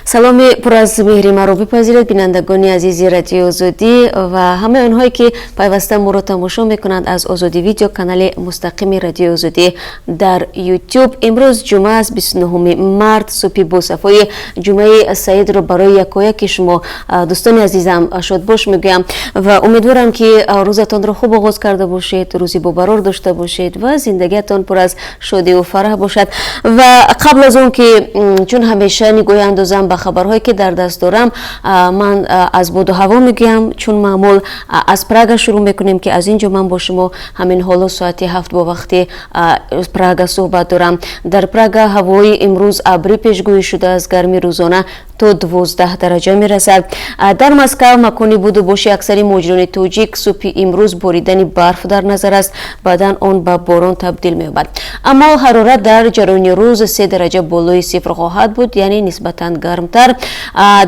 саломи пур аз меҳри маро бипазиред бинандагони азизи радиои озодӣ ва ҳамаи онҳое ки пайваста моро тамошо мекунанд аз озодӣ видео канали мустақими радиои озодӣ дар ютуб. имрӯз ҷумъа аст 29 март субҳи босафои ҷумъаи саидро барои якояки шумо дӯстони азизам шодбош мегӯям ва умедворам ки рӯзатонро хуб оғоз карда бошед, рӯзи бобарор дошта бошед ва зиндагиатон пур аз шодиву фараҳ бошад. ва қабл аз он ки чун ҳамеша нигоҳи андозам ба хабарҳое ки дар даст дорам, ман аз боду ҳаво мегӯям. чун маъмул аз Прага шурӯъ мекунем ки аз ин ҷо ман бо шумо ҳамин ҳоло соати 7 бо вақти Прага суҳбат дорам. дар Прага ҳавои имрӯз абрӣ пешгӯӣ шудааст, гарми рӯзона то 12 дараҷа мерасад. дар Москав макони буду боши аксари муҳоҷирони тоҷик субҳи имрӯз боридани барф дар назар аст, баъдан он ба борон табдил меёбад. аммо ҳарорат дар ҷараёни рӯз 3 дараҷа болои сифр хоҳад буд, яъне нисбатан гармтар.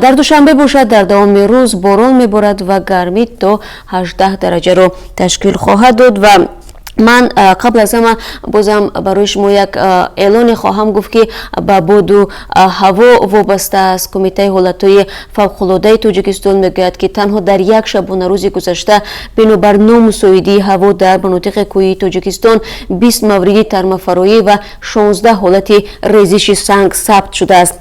дар душанбе бошад дар давоми рӯз борон меборад ва гармӣ то 18 дараҷаро ташкил хоҳад дод. ва ман қабл аз ҳама бозам барои шумо як эълоне хоҳам гуфт ки ба боду ҳаво вобаста аст. кумитаи ҳолатҳои фавқулодаи Тоҷикистон мегӯяд ки танҳо дар як шабонарӯзи гузашта бинобар номусоидии ҳаво дар манотиқи кӯҳии Тоҷикистон 20 мавриди тармафароӣ ва 16 ҳолати резиши санг сабт шудааст.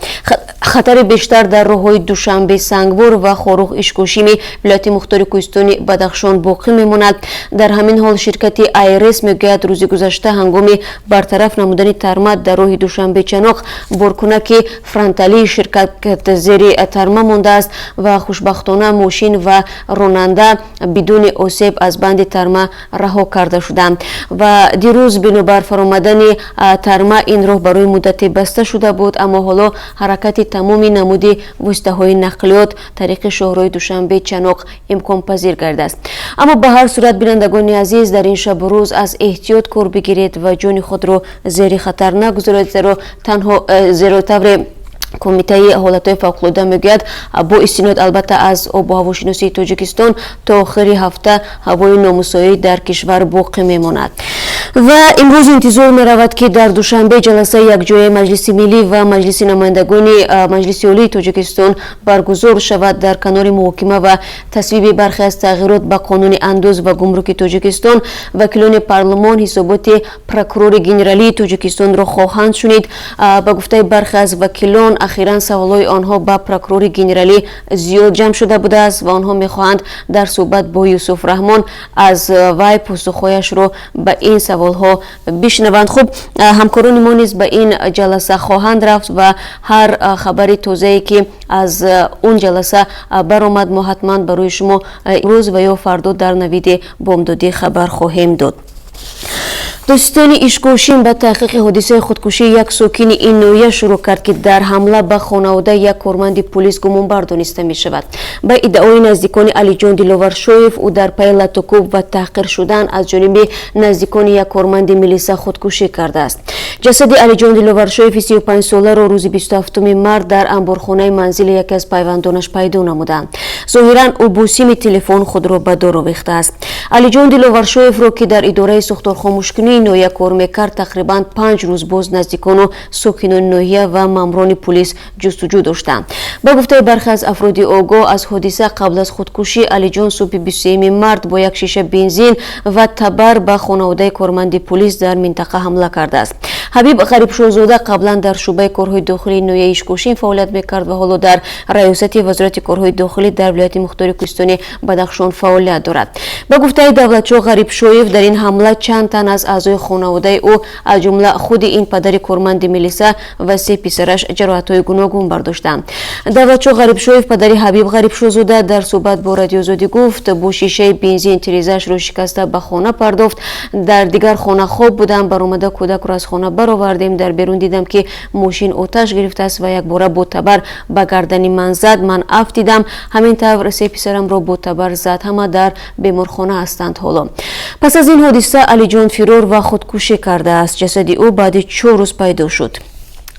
хатари бештар дар роҳҳои Душанбе, Сангвор ва Хорух Ишкошими вилояти мухтори Кӯҳистони Бадахшон боқӣ мемонад. дар ҳамин ҳол ширкати рес мегӯяд рӯзи гузашта ҳангоми бартараф намудани тарма дар роҳи Душанбе Чаноқ боркунаки фронталии ширкат зери тарма мондааст ва хушбахтона мошин ва ронанда бидуни осеб аз банди тарма раҳо карда шуданд. ва дирӯз бинобар фаромадани тарма ин роҳ барои муддате баста шуда буд, аммо ҳоло ҳаракати тамоми намуди воситаҳои нақлиёт тариқи шоҳроҳи Душанбе Чаноқ имконпазир гардааст. аммо ба ҳар сурат бинандагони азиз дар ин шабу рӯз аз эҳтиёт кор бигиред ва ҷони худро зери хатар нагузоред, зеро тавре кумитаи ҳолатҳои фавқулода мегӯяд бо истинод албатта аз обу ҳавошиносии Тоҷикистон то охири ҳафта ҳавои номусоид дар кишвар боқӣ мемонад. ва имрӯз интизор меравад ки дар Душанбе ҷаласаи якҷояи Маҷлиси миллӣ ва Маҷлиси намояндагони Маҷлиси олии Тоҷикистон баргузор шавад. дар канори муҳокима ва тасвиби бархе аз тағйирот ба қонуни андоз ва гумруки Тоҷикистон, вакилони парлумон ҳисоботи прокурори генералии Тоҷикистонро хоҳанд шунид. ба гуфтаи бархе аз вакилон, ахиран саволҳои онҳо ба прокурори генералӣ зиёд ҷамъ шуда будааст ва онҳо мехоҳанд дар суҳбат бо Юсуф Раҳмон аз вай посухҳояшро ба ин саволҳо бишнаванд. хуб, ҳамкорони мо низ ба ин ҷаласа хоҳанд рафт ва ҳар хабари тозае ки аз он ҷаласа баромад мо ҳатман барои шумо рӯз ва ё фардо дар навиди бомдодӣ хабар хоҳем дод. дӯстони ишкошин ба таҳқиқи ҳодисаи худкушии як сокини ин ноҳия шурӯъ кард ки дар ҳамла ба хонавода як корманди пулис гумонбар дониста мешавад. ба иддаои наздикони Алиҷон Диловаршоев, ӯ дар пайи латокӯб ва таҳқир шудан аз ҷониби наздикони як корманди милиса худкушӣ кардааст. ҷасади Алиҷон Диловаршоеви 35-соларо рӯзи 27 март дар амборхонаи манзили яке аз пайвандонаш пайдо намуданд. зоҳиран ӯ бо сими телефон худро ба дор овехтааст. Алиҷон Диловаршоевро ки дар идораи сохторхомӯшкунии ноҳия кор мекард, тақрибан 5 рӯз боз наздикону сокинони ноҳия ва маъмурони пулис ҷустуҷӯ доштанд. ба гуфтаи бархе аз афроди огоҳ аз ҳодиса қабл аз худкушӣ, Алиҷон субҳи 23 март бо як шиша бензин ва табар ба хонаводаи корманди пулис дар минтақа ҳамла кардааст. ҳабиб ғарибшоҳзода қаблан дар шӯъбаи корҳои дохилии ноҳияи ишкошин фаъолият мекард ва ҳоло дар раёсати вазорати корҳои дохилӣ дар вилояти мухтори Кӯҳистони Бадахшон фаъолият дорад. ба гуфтаи Давлатшоҳ Ғарибшоев, дар ин ҳамла чанд тан аз аъзои хонаводаи ӯ аз ҷумла худи ин падари корманди милиса ва 3 писараш ҷароҳатҳои гуногун бардоштанд. Давлатшоҳ Ғарибшоев, падари Ҳабиб Ғарибшоҳзода, дар суҳбат бо радиоозодӣ гуфт бо шишаи бензин тирезаашро шикаста ба хона пардофт. дар дигар хона хоб будам, баромада кӯдакро аз хона баровардем. дар берун дидам ки мошин оташ гирифтааст ва якбора бо табар ба гардани ман зад. ман афт дидам. ҳамин тавр 3 писарамро бо табар зад. ҳама дар беморхона ҳастанд ҳоло. пас аз ин ҳодиса Алиҷон фирор ва худкушӣ кардааст. ҷасади ӯ баъди 4 рӯз пайдо шуд.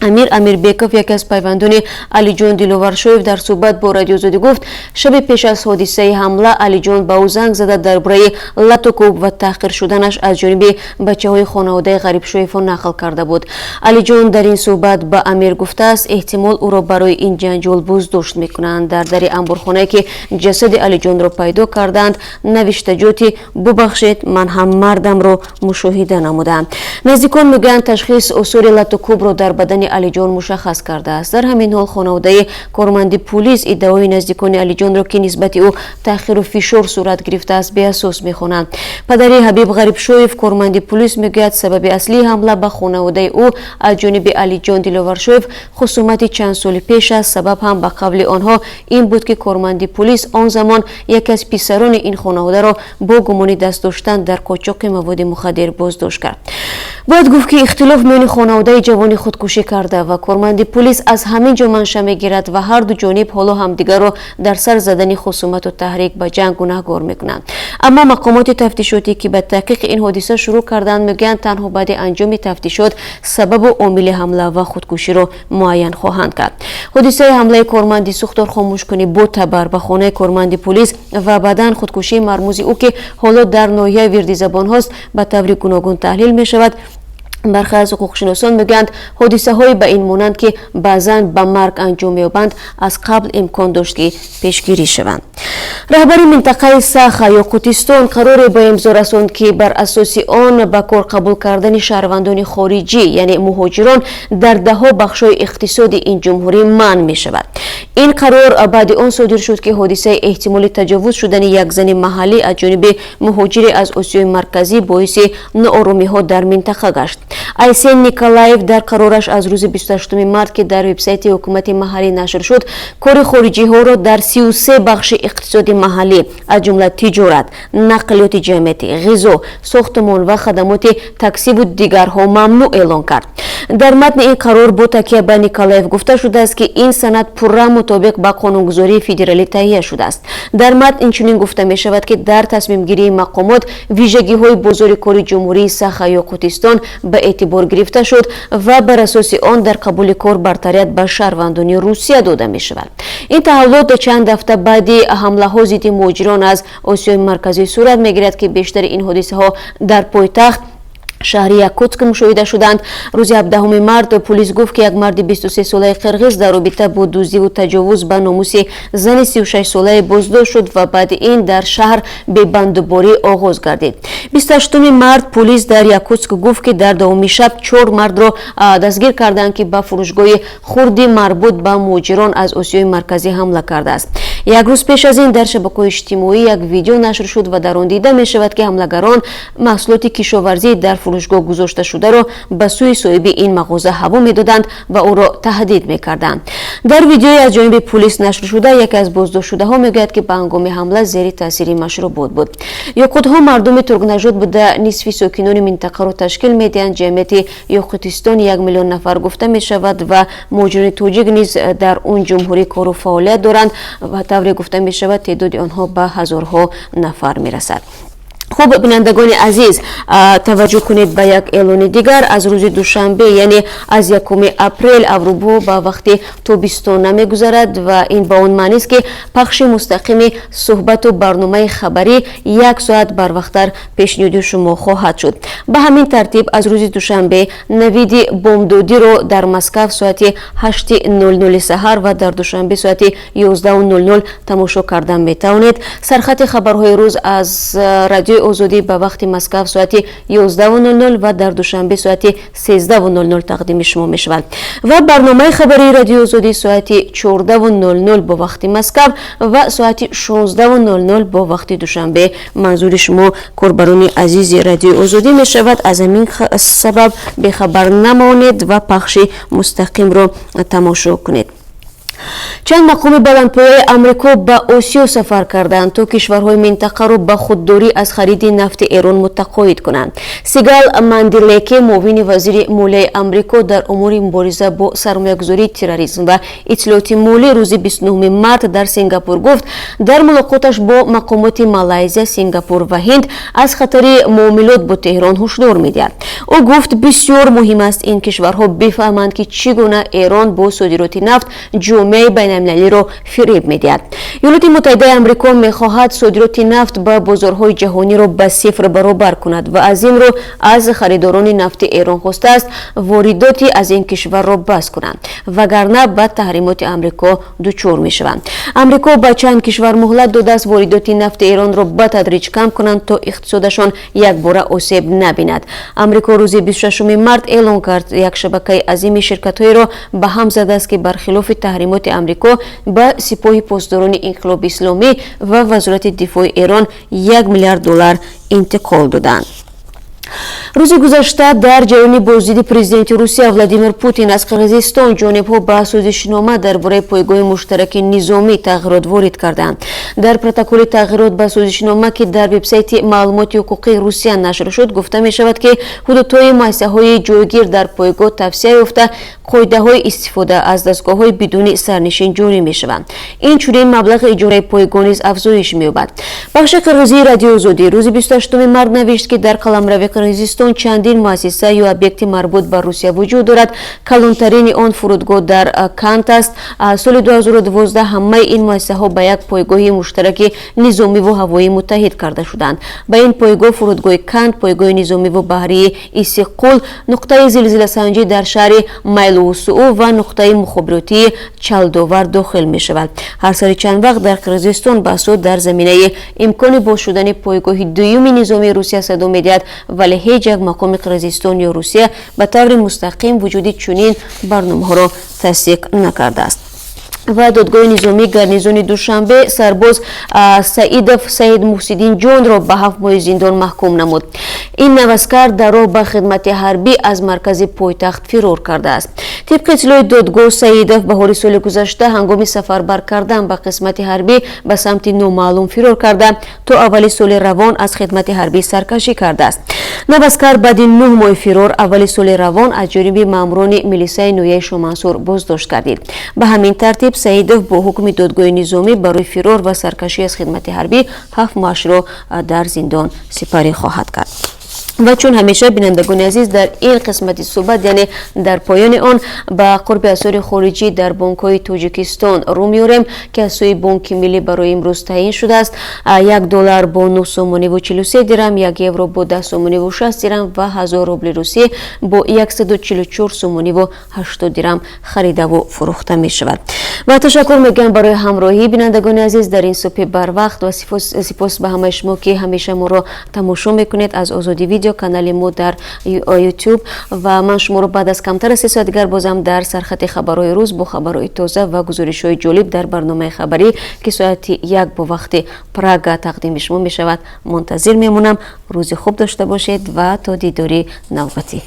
امیربیکوف یکی از پیوندان علی جان دیلوورشویف در صحبت با رادیو آزادی گفت شب پیش از حادثه حمله علی جان به او زنگ زده درباره لط و کوب و تحقیر شدنش از جانب بچه‌های خانواده غریب شویف نقل کرده بود. علی جان در این صحبت به امیر گفته است احتمال او را برای این جنجال بازداشت میکنند. در انبارخانه که جسد علی جان را پیدا کردند نوشته جوتی ببخشید من هم مردم را مشاهده نمودم. نزدیکان میگن تشخیص اثر لط و کوب را در بدن علی جان مشخص کرده است. در همین حال خانواده کارمند پلیس ادعای نزدیکان علی جان را که نسبت او تأخیر و فشار صورت گرفته است به اساس میخوانند. پدر حبیب غریب شویف کارمند پلیس میگوید سبب اصلی حمله به خانواده او از جانب علی جان دیلوورشویف خصومت چند سال پیش است. سبب هم به قول آنها این بود که کارمند پلیس آن زمان یکی از پسران این خانواده را با گمان دست داشتن در قاچاق مواد مخدر بازداشت کرد. باید گفت که اختلاف میان خانواده جوانی خودکشی کرده و کارمند پلیس از همین جا منشأ میگیرد و هر دو جانب حالا همدیگر را در سر زدن خصومت و تحریک به جنگ گناهکار میکنند. اما مقامات تفتیشاتی که به تحقیق این حادثه شروع کردند میگویند تنها بعد انجام تفتیشات سبب و عامل حمله و خودکشی را معین خواهند کرد. حادثه حمله کارمند سوختار خاموشکنی با تبر به خانه کارمند پلیس و بعداً خودکشی مرموز او که حالا در ناحیه وردی زبان هاست به طور گوناگون تحلیل می شود. برخی از حقوقشناسان میگویند حادثه های به این مانند که بعضاً به مرگ انجام یابند از قبل امکان داشت که پیشگیری شوند. رهبر منطقه ساخا یا قوتستان قرار به امضا رساند که بر اساس آن به کار قبول کردن شهروندان خارجی یعنی مهاجران در دهها بخش‌های اقتصادی این جمهوری منع می شود. این قرار بعد آن صادر شد که حادثه احتمال تجاوز شدن یک زن محلی از جانب مهاجری از آسیای مرکزی باعث ناآرامی ها در منطقه گشت. ایسن نیکولایف در قرارش از روز 28 مارت که در وبسایت حکومت محلی نشر شد کار خارجی ها را در 33 بخش اقتصادی محلی از جمله تجارت، نقلیات جمعیتی، غذا، ساختمان و خدمات تاکسی و دیگرها ممنوع اعلان کرد. در متن این قرار با تکیه به نیکولایف گفته شده است که این سند پورا مطابق با قانونگذاری فدرالی تهیه شده است. در متن اینچنین گفته می شود که در تصمیم گیری مقامات ویژگی های بازار کار جمهوری ساخا یا قوتستان به اعتبار گرفته شد و بر اساس آن در قبول کار برتریت به شهروندان روسیه داده می شود. این تحولات چند هفته بعد حمله ها ضد مهاجران از آسیای مرکزی صورت می گیرد که بیشتر این حادثه ها در پایتخت شهر یاکوتسک مشاهده شدند. روز 17 مارت پلیس گفت که یک مرد 23 ساله قرغیز در رابطه با دزدی و تجاوز به ناموس زن 36 ساله بازداشت شد و بعد این در شهر به بندوباری آغاز گردید. 28 مارت پلیس در یاکوتسک گفت که در دوم شب 4 مرد را دستگیر کردند که به فروشگاه خردی مربوط به مهاجران از آسیای مرکزی حمله کرده است. یک روز پیش از این در شبکه‌های اجتماعی یک ویدیو نشر شد و در آن دیده می شود که حملگران محصولات کشاورزی در فروشگاه گذاشته شده را به سوی صاحب این مغازه هوا میدادند و او را تهدید میکردند. در ویدیویی از جانب پلیس نشر شده یکی از بازداشت شده ها میگوید که به هنگام حمله زیر تاثیر مشروبات بود. یاکوت‌ها مردم ترک بوده نصف ساکنان منطقه را تشکیل میدهند. جمعیت یاکوتستان 1 میلیون نفر گفته می شود و مهاجران تاجیک نیز در اون جمهوری کار و فعالیت دارند و طوری گفته می شود تعداد آنها به هزارها نفر می رسد. خوب بینندگان عزیز توجه کنید به یک اعلان دیگر. از روز دوشنبه یعنی از 1 اپریل اروپا به وقت تابستان نمیگذرد و این به اون معنی است که پخش مستقیم صحبت و برنامه خبری 1 ساعت بر وقتتر پیشنهاد شما خواهد شد. به همین ترتیب از روز دوشنبه نویدی بومدودی رو در مسکو ساعت 8:00 سحر و در دوشنبه ساعت 11:00 تماشا کردن میتوانید. سرخط خبرهای روز از رادیو آزادی به وقت مسکو ساعت 11:00 و در دوشنبه ساعت 13:00 تقدیم شما می شود و برنامه خبری رادیو آزادی ساعت 14:00 با وقت مسکو و ساعت 16:00 با وقت دوشنبه منظور شما کاربران عزیز رادیو آزادی می شود. از همین سبب به خبر نمانید و پخش مستقیم را تماشا کنید. чанд мақоми баландпояи амрико ба осиё сафар карданд то кишварҳои минтақаро ба худдорӣ аз хариди нафти эрон мутақоид кунанд. Сигал Мандилеки, муовини вазири молияи амрико дар умури мубориза бо сармоягузории терроризм ва иттилооти молӣ рӯзи 29 март дар Сингапур гуфт, дар мулоқоташ бо мақомоти Малайзия, Сингапур ва Ҳинд аз хатари муомилот бо Теҳрон ҳушдор медиҳад. Ӯ гуфт, бисёр муҳим аст ин кишварҳо бифаҳманд ки чӣ гуна Эрон бо содироти нафт ҷомеаи байналмилалиро фиреб медиҳад. Иёлоти Муттаҳидаи Амрико мехоҳад содироти нафт ба бозорҳои ҷаҳониро ба сифр баробар кунад ва аз ин рӯ аз харидорони нафти Эрон хостааст воридоти аз ин кишварро баст кунанд, вагарна ба таҳримоти Амрико дучор мешаванд. Амрико ба чанд кишвар муҳлат додааст воридоти нафти Эронро ба тадриҷ кам кунанд то иқтисодашон якбора осеб набинад. Амрико рӯзи 26 март эълон кард як шабакаи азими ширкатҳоеро ба ҳам задааст ки бархилофи таҳримоти Амрико ба сипоҳи посдорони инқилоби исломӣ ва вазорати дифои Эрон $1 миллиард интиқол доданд. рӯзи гузашта дар ҷараёни боздиди президенти Русия Владимир Путин аз Қирғизистон ҷонибҳо ба сӯзишнома дар бораи пойгоҳи муштараки низомӣ тағйирот ворид карданд. Дар протоколи тағйирот ба сӯзишнома ки дар вебсайти маълумоти ҳуқуқии Русия нашр шуд, гуфта мешавад ки ҳудудҳои муассисаҳои ҷойгир дар пойгоҳ тавсия ёфта қоидаҳои истифода аз дастгоҳҳои бидуни сарнишин ҷорӣ мешаванд. Инчунин маблағи иҷораи пойгоҳ низ афзоиш меёбад. бахши қирғизии радиоозодӣ рӯзи 28 март навишт ки дар қаламрави Қирғизистон чандин муассиса ё объекти марбут ба Русия вуҷуд дорад. Калонтарини он фурудгоҳ дар Кант аст. Соли 2012 ҳамаи ин муассисаҳо ба як пойгоҳи муштараки низомиву ҳавоӣ муттаҳид карда шуданд. Ба ин пойгоҳ фурудгоҳи Кант, пойгоҳи низомиву баҳрии Исиққул, нуқтаи зилзиласанҷӣ дар шаҳри Майлусуу ва нуқтаи мухобиротии Чалдовар дохил мешавад. ҳар сари чанд вақт дар Қирғизистон баҳсот дар заминаи имкони боз шудани пойгоҳи дуюми низомии Русия садо медиҳад, вале ҳеҷ як мақоми Қирғизистон ё Русия ба таври мустақим вуҷуди чунин барномаҳоро тасдиқ накардааст. ва додгоҳи низомии гарнизони Душанбе сарбоз Саидов Саид Муҳсидинҷонро ба 7 моҳи зиндон маҳкум намуд. ин наваскар дар роҳ ба хидмати ҳарбӣ аз маркази пойтахт фирор кардааст. тибқи иттилои додгоҳ, Саидов баҳори соли гузашта ҳангоми сафарбар кардан ба қисмати ҳарбӣ ба самти номаълум фирор карда то аввали соли равон аз хидмати ҳарбӣ саркашӣ кардааст. наваскар баъди 9 моҳи фирор аввали соли равон аз ҷониби маъмурони милисияи ноҳияи Шомансур боздошт гардид. ба ҳамин тартиб Саидов бо ҳукми додгоҳи низомӣ барои фирор ва саркашӣ аз хидмати ҳарбӣ 7 моҳашро дар зиндон сипарӣ хоҳад кард. ва чун ҳамеша бинандагони азиз дар ин қисмати суҳбат яъне дар поёни он ба қурби асъори хориҷӣ дар бонкҳои Тоҷикистон рӯ меорем ки аз сӯи Бонки миллӣ барои имрӯз таъин шудааст. $1 бо 9 сомониву 43 дирам, €1 бо 10 сомониву 60 дирам ва 1000 рубли русӣ бо 144 сомониву 80 дирам харидаву фурӯхта мешавад. ва ташаккур мегӯям барои ҳамроҳӣ бинандагони азиз дар ин субҳи барвақт ва сипос ба ҳамаи шумо ки ҳамеша моро тамошо мекунед аз Озодӣ видео канали мо дар YouTube ва ман шуморо баъд аз камтар аз 3 соат дигар бозам дар сархати хабарҳои рӯз бо хабарҳои тоза ва гузоришҳои ҷолиб дар барномаи хабарӣ ки соати 1 бо вақти Прага тақдими шумо мешавад мунтазир мемонам. рӯзи хуб дошта бошед ва то дидори навбатӣ.